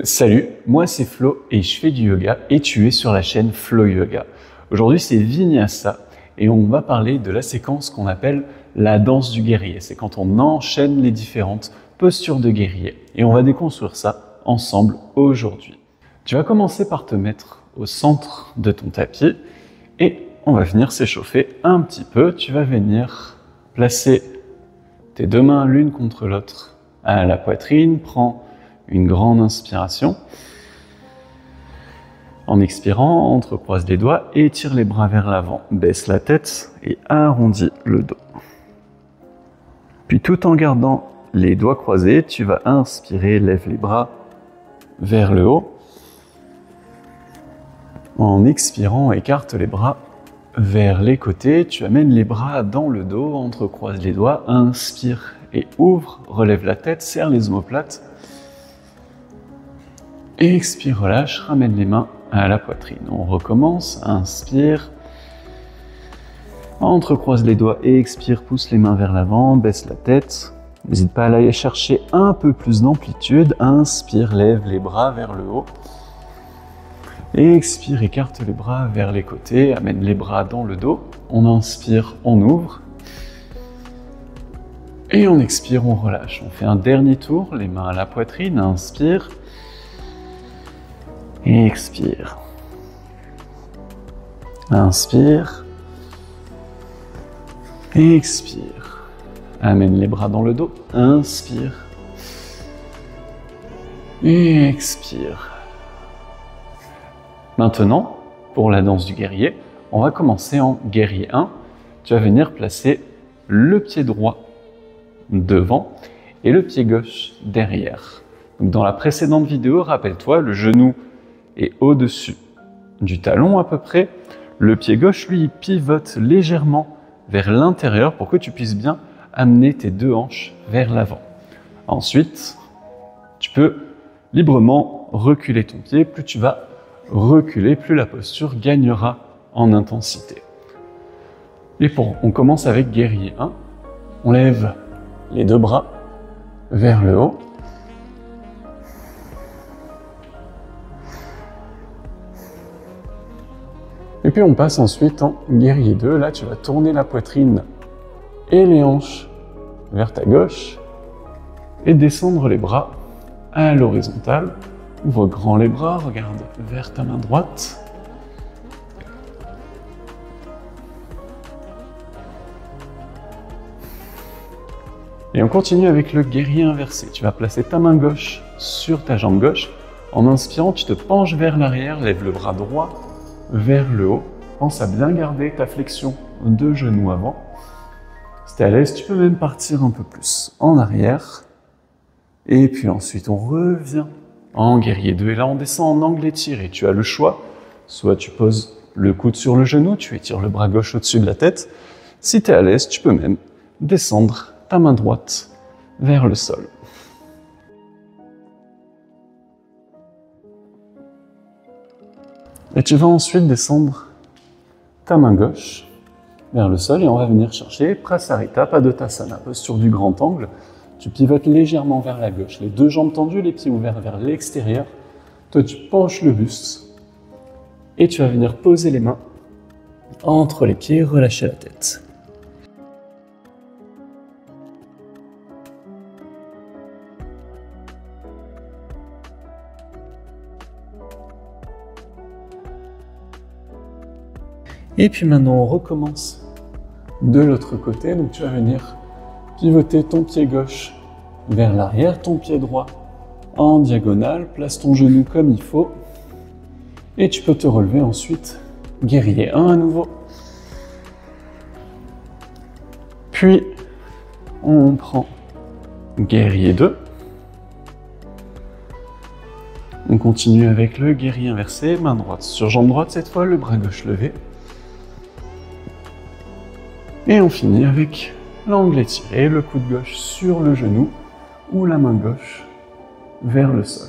Salut, moi c'est Flo et je fais du yoga et tu es sur la chaîne Flo Yoga. Aujourd'hui c'est Vinyasa et on va parler de la séquence qu'on appelle la danse du guerrier. C'est quand on enchaîne les différentes postures de guerrier et on va déconstruire ça ensemble aujourd'hui. Tu vas commencer par te mettre au centre de ton tapis et on va venir s'échauffer un petit peu. Tu vas venir placer tes deux mains l'une contre l'autre à la poitrine. Prends une grande inspiration. En expirant, entrecroise les doigts et tire les bras vers l'avant. Baisse la tête et arrondis le dos. Puis tout en gardant les doigts croisés, tu vas inspirer, lève les bras vers le haut. En expirant, écarte les bras vers les côtés. Tu amènes les bras dans le dos, entrecroise les doigts, inspire et ouvre, relève la tête, serre les omoplates. Expire, relâche, ramène les mains à la poitrine. On recommence, inspire, entrecroise les doigts et expire, pousse les mains vers l'avant, baisse la tête. N'hésite pas à aller chercher un peu plus d'amplitude. Inspire, lève les bras vers le haut. Expire, écarte les bras vers les côtés, amène les bras dans le dos. On inspire, on ouvre. Et on expire, on relâche. On fait un dernier tour, les mains à la poitrine, inspire. Expire. Inspire. Expire. Amène les bras dans le dos. Inspire. Expire. Maintenant, pour la danse du guerrier, on va commencer en guerrier 1. Tu vas venir placer le pied droit devant et le pied gauche derrière. Donc dans la précédente vidéo, rappelle-toi, le genou est au-dessus du talon à peu près. Le pied gauche, lui, il pivote légèrement vers l'intérieur pour que tu puisses bien amener tes deux hanches vers l'avant. Ensuite, tu peux librement reculer ton pied. Plus tu vas reculer, plus la posture gagnera en intensité. Et on commence avec guerrier 1. On lève les deux bras vers le haut. Et puis on passe ensuite en guerrier 2. Là, tu vas tourner la poitrine et les hanches vers ta gauche et descendre les bras à l'horizontale. Ouvre grand les bras, regarde vers ta main droite. Et on continue avec le guerrier inversé. Tu vas placer ta main gauche sur ta jambe gauche. En inspirant, tu te penches vers l'arrière, lève le bras droit vers le haut. Pense à bien garder ta flexion de genou avant. Si tu es à l'aise, tu peux même partir un peu plus en arrière. Et puis ensuite, on revient en guerrier 2. Et là, on descend en angle étiré. Tu as le choix. Soit tu poses le coude sur le genou, tu étires le bras gauche au-dessus de la tête. Si tu es à l'aise, tu peux même descendre ta main droite vers le sol. Et tu vas ensuite descendre ta main gauche vers le sol et on va venir chercher Prasarita Padottanasana, posture du grand angle. Tu pivotes légèrement vers la gauche, les deux jambes tendues, les pieds ouverts vers l'extérieur. Toi, tu penches le buste et tu vas venir poser les mains entre les pieds, relâcher la tête. Et puis maintenant, on recommence de l'autre côté. Donc tu vas venir pivoter ton pied gauche vers l'arrière, ton pied droit en diagonale. Place ton genou comme il faut. Et tu peux te relever ensuite. Guerrier 1 à nouveau. Puis, on prend guerrier 2. On continue avec le guerrier inversé. Main droite sur jambe droite cette fois, le bras gauche levé. Et on finit avec l'angle étiré, le coude gauche sur le genou ou la main gauche vers le sol.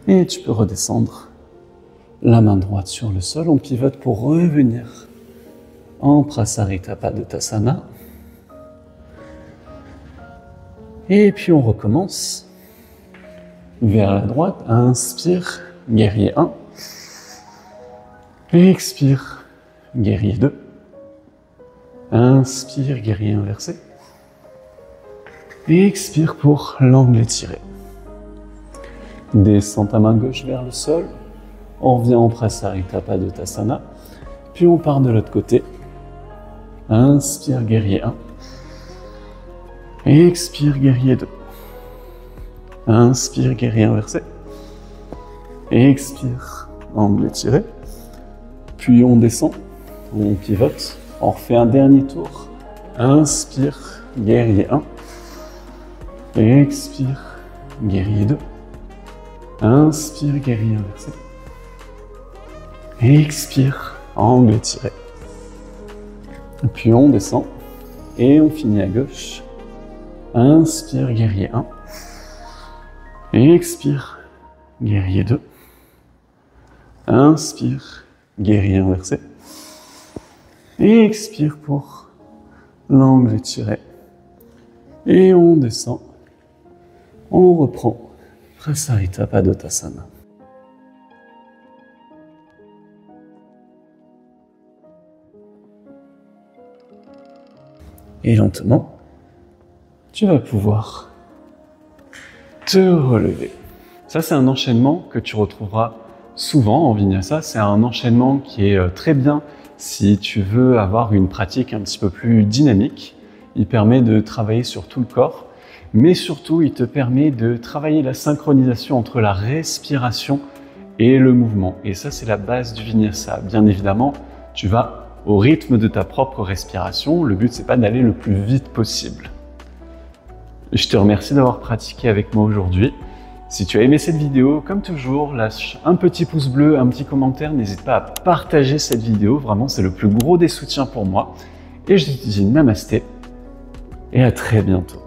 Et tu peux redescendre la main droite sur le sol. On pivote pour revenir en Prasarita Padottanasana. Et puis on recommence vers la droite. Inspire, guerrier 1. Expire, guerrier 2. Inspire, guerrier inversé. Expire pour l'angle étiré. Descends ta main gauche vers le sol. On revient en Prasarita Padottanasana. Puis on part de l'autre côté. Inspire, guerrier 1. Expire, guerrier 2. Inspire, guerrier inversé. Expire, angle étiré. Puis on descend, on pivote. On refait un dernier tour. Inspire, guerrier 1. Expire, guerrier 2. Inspire, guerrier inversé. Expire, angle étiré. Puis on descend et on finit à gauche. Inspire, guerrier 1. Expire, guerrier 2. Inspire, guerrier inversé. Expire pour l'angle étiré. Et on descend. On reprend Prasarita Padottanasana. Et lentement, tu vas pouvoir te relever. Ça, c'est un enchaînement que tu retrouveras souvent en Vinyasa. C'est un enchaînement qui est très bien si tu veux avoir une pratique un petit peu plus dynamique. Il permet de travailler sur tout le corps, mais surtout, il te permet de travailler la synchronisation entre la respiration et le mouvement. Et ça, c'est la base du Vinyasa. Bien évidemment, tu vas au rythme de ta propre respiration. Le but, c'est pas d'aller le plus vite possible. Je te remercie d'avoir pratiqué avec moi aujourd'hui. Si tu as aimé cette vidéo, comme toujours, lâche un petit pouce bleu, un petit commentaire. N'hésite pas à partager cette vidéo. Vraiment, c'est le plus gros des soutiens pour moi. Et je te dis namasté et à très bientôt.